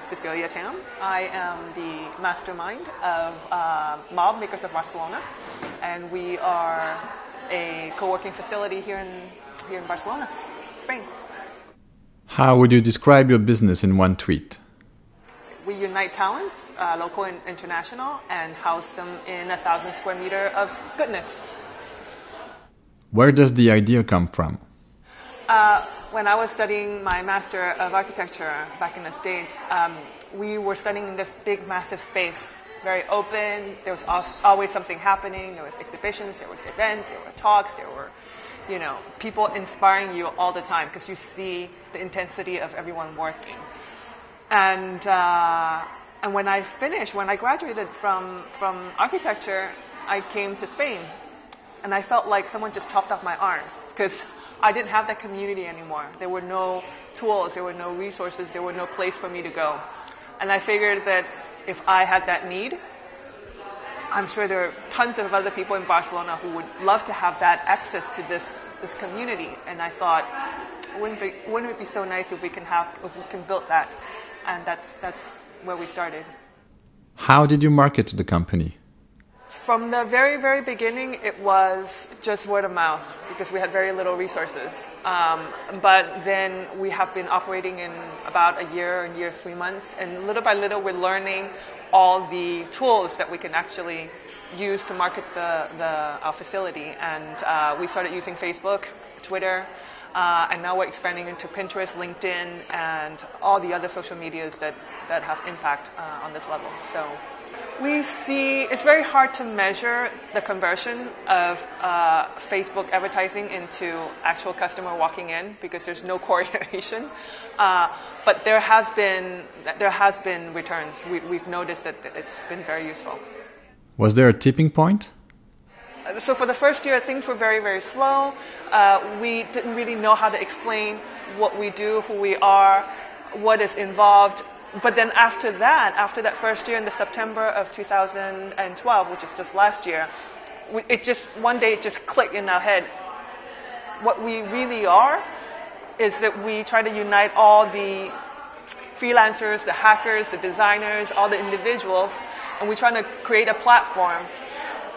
Cecilia Tam. I am the mastermind of Mob, Makers of Barcelona, and we are a co-working facility here in Barcelona, Spain. How would you describe your business in one tweet? We unite talents, local and international, and house them in 1,000 square meters of goodness. Where does the idea come from? When I was studying my Master of Architecture back in the States, we were studying in this big, massive space, very open. There was always something happening. There was exhibitions, there was events, there were talks, there were, people inspiring you all the time because you see the intensity of everyone working. And when I graduated from architecture, I came to Spain, and I felt like someone just chopped off my arms because I didn't have that community anymore. There were no tools, there were no resources, there were no place for me to go. And I figured that if I had that need, I'm sure there are tons of other people in Barcelona who would love to have that access to this community. And I thought, wouldn't it be so nice if we can build that? And that's where we started. How did you market the company? From the very, very beginning, it was just word of mouth because we had very little resources. But then we have been operating in about a year 3 months. And little by little, we're learning all the tools that we can actually use to market our facility. And we started using Facebook, Twitter, and now we're expanding into Pinterest, LinkedIn, and all the other social medias that have impact on this level. So we see it's very hard to measure the conversion of Facebook advertising into actual customer walking in because there's no correlation. But there has been returns. We've noticed that it's been very useful. Was there a tipping point? So for the first year, things were very, very slow. We didn't really know how to explain what we do, who we are, what is involved. But then after that first year in the September of 2012, which is just last year, one day it just clicked in our head. What we really are is that we try to unite all the freelancers, the hackers, the designers, all the individuals, and we try to create a platform.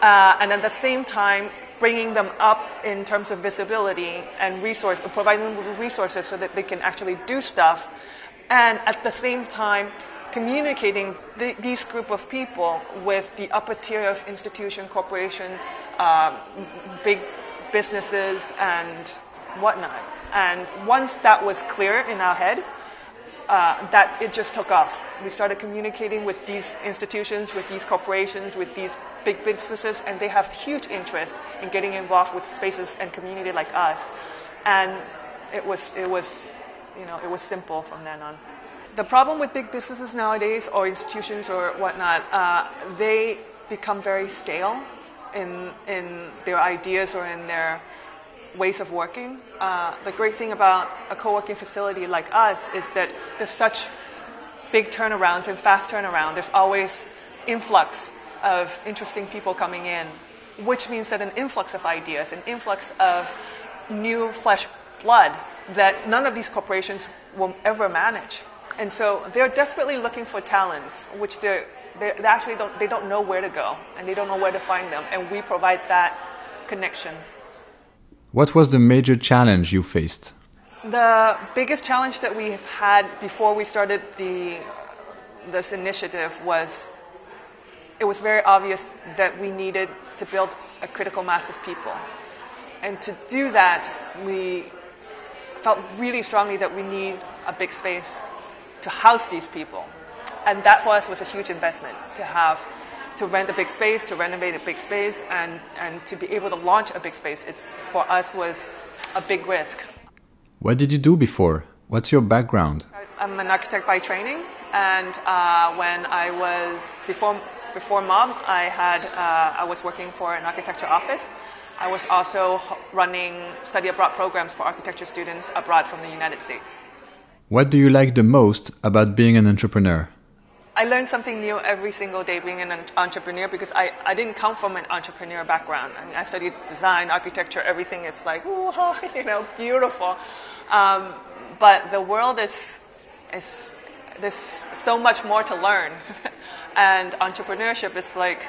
And at the same time, bringing them up in terms of visibility and providing them with resources so that they can actually do stuff. And at the same time, communicating these group of people with the upper tier of institution, corporation, big businesses, and whatnot. And once that was clear in our head, that it just took off. We started communicating with these institutions, with these corporations, with these big businesses, and they have huge interest in getting involved with spaces and community like us. And it was simple from then on. The problem with big businesses nowadays, or institutions or whatnot, they become very stale in their ideas or in their ways of working. The great thing about a co-working facility like us is that there's such big turnarounds and fast turnaround. There's always influx of interesting people coming in, which means that an influx of ideas, an influx of new flesh blood that none of these corporations will ever manage. And so they're desperately looking for talents, which they actually don't know where to go, and they don't know where to find them. And we provide that connection. What was the major challenge you faced? The biggest challenge that we've had before we started this initiative was it was very obvious that we needed to build a critical mass of people. And to do that, we felt really strongly that we need a big space to house these people. And that for us was a huge investment, to rent a big space, to renovate a big space, and to be able to launch a big space. For us was a big risk. What did you do before? What's your background? I'm an architect by training, and when I was before Mob, I was working for an architecture office. I was also running study abroad programs for architecture students abroad from the United States. What do you like the most about being an entrepreneur? I learned something new every single day being an entrepreneur because I didn't come from an entrepreneur background. I mean, I studied design, architecture, everything is like, ooh, beautiful. But the world is there's so much more to learn. And entrepreneurship is like,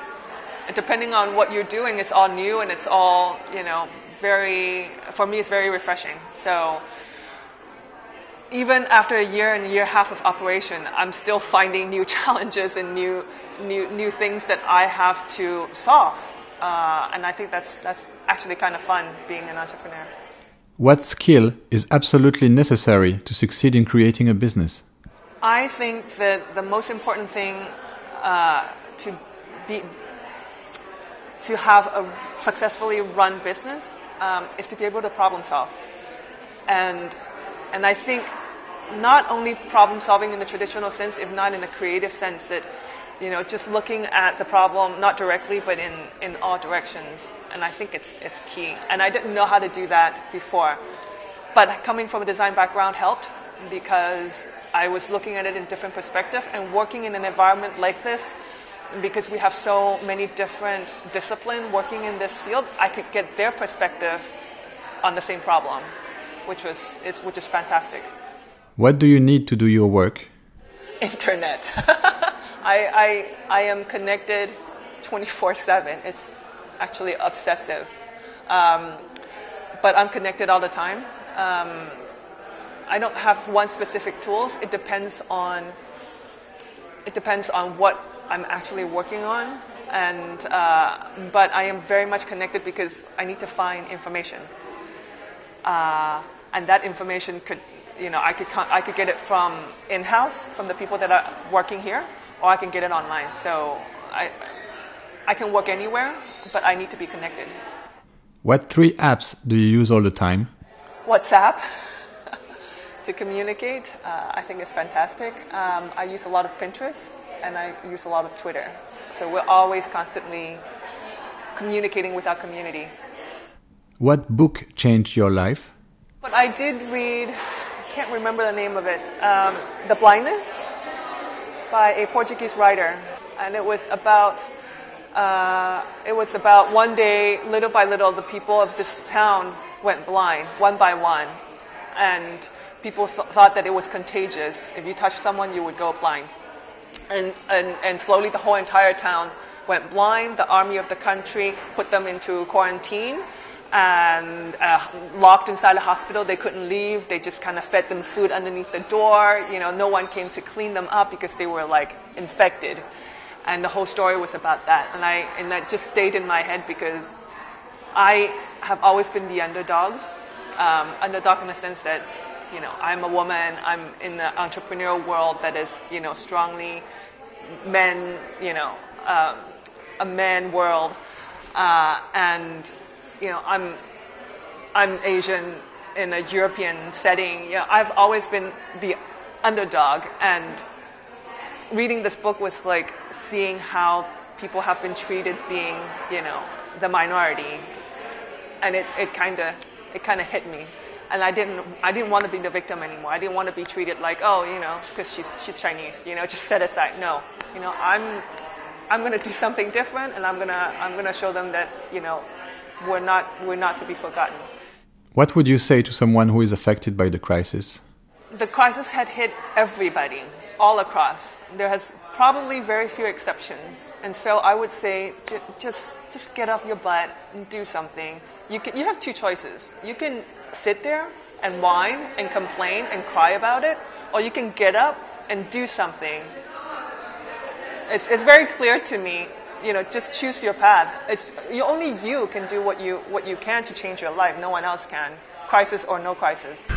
depending on what you're doing, it's all new and it's all, for me, it's very refreshing. So even after a year and a half of operation, I'm still finding new challenges and new things that I have to solve. And I think that's actually kind of fun being an entrepreneur. What skill is absolutely necessary to succeed in creating a business? I think that the most important thing to have a successfully run business is to be able to problem solve. And I think not only problem solving in the traditional sense, if not in a creative sense, that just looking at the problem not directly but in all directions. And I think it's key. And I didn't know how to do that before. But coming from a design background helped, because I was looking at it in different perspective, and working in an environment like this, because we have so many different disciplines working in this field, I could get their perspective on the same problem, which is fantastic. What do you need to do your work? Internet. I am connected 24/7. It's actually obsessive. But I'm connected all the time. I don't have one specific tools. It depends on what I'm actually working on, but I am very much connected because I need to find information, and that information could, I could get it from in-house, from the people that are working here, or I can get it online. So I can work anywhere, but I need to be connected. What 3 apps do you use all the time? WhatsApp. To communicate, I think it's fantastic. I use a lot of Pinterest, and I use a lot of Twitter. So we're always constantly communicating with our community. What book changed your life? But I did read, I can't remember the name of it, The Blindness, by a Portuguese writer. And it was about one day, little by little, the people of this town went blind, one by one. And people thought that it was contagious. If you touched someone, you would go blind. And slowly the whole entire town went blind. The army of the country put them into quarantine and locked inside a hospital. They couldn't leave. They just kind of fed them food underneath the door. No one came to clean them up because they were infected. And the whole story was about that. And that just stayed in my head because I have always been the underdog. Underdog in the sense that, I'm a woman, I'm in the entrepreneurial world that is, strongly men, a man world. And, I'm Asian in a European setting. I've always been the underdog. And reading this book was like seeing how people have been treated being, the minority. And it kind of hit me. And I didn't want to be the victim anymore. I didn't want to be treated like, because she's Chinese, just set aside. No, I'm going to do something different, and I'm gonna show them that, we're not to be forgotten. What would you say to someone who is affected by the crisis? The crisis had hit everybody, all across. There has probably very few exceptions. And so I would say just get off your butt and do something. You have 2 choices. You can sit there and whine and complain and cry about it, or you can get up and do something. It's very clear to me, just choose your path. Only you can do what you can to change your life. No one else can, crisis or no crisis.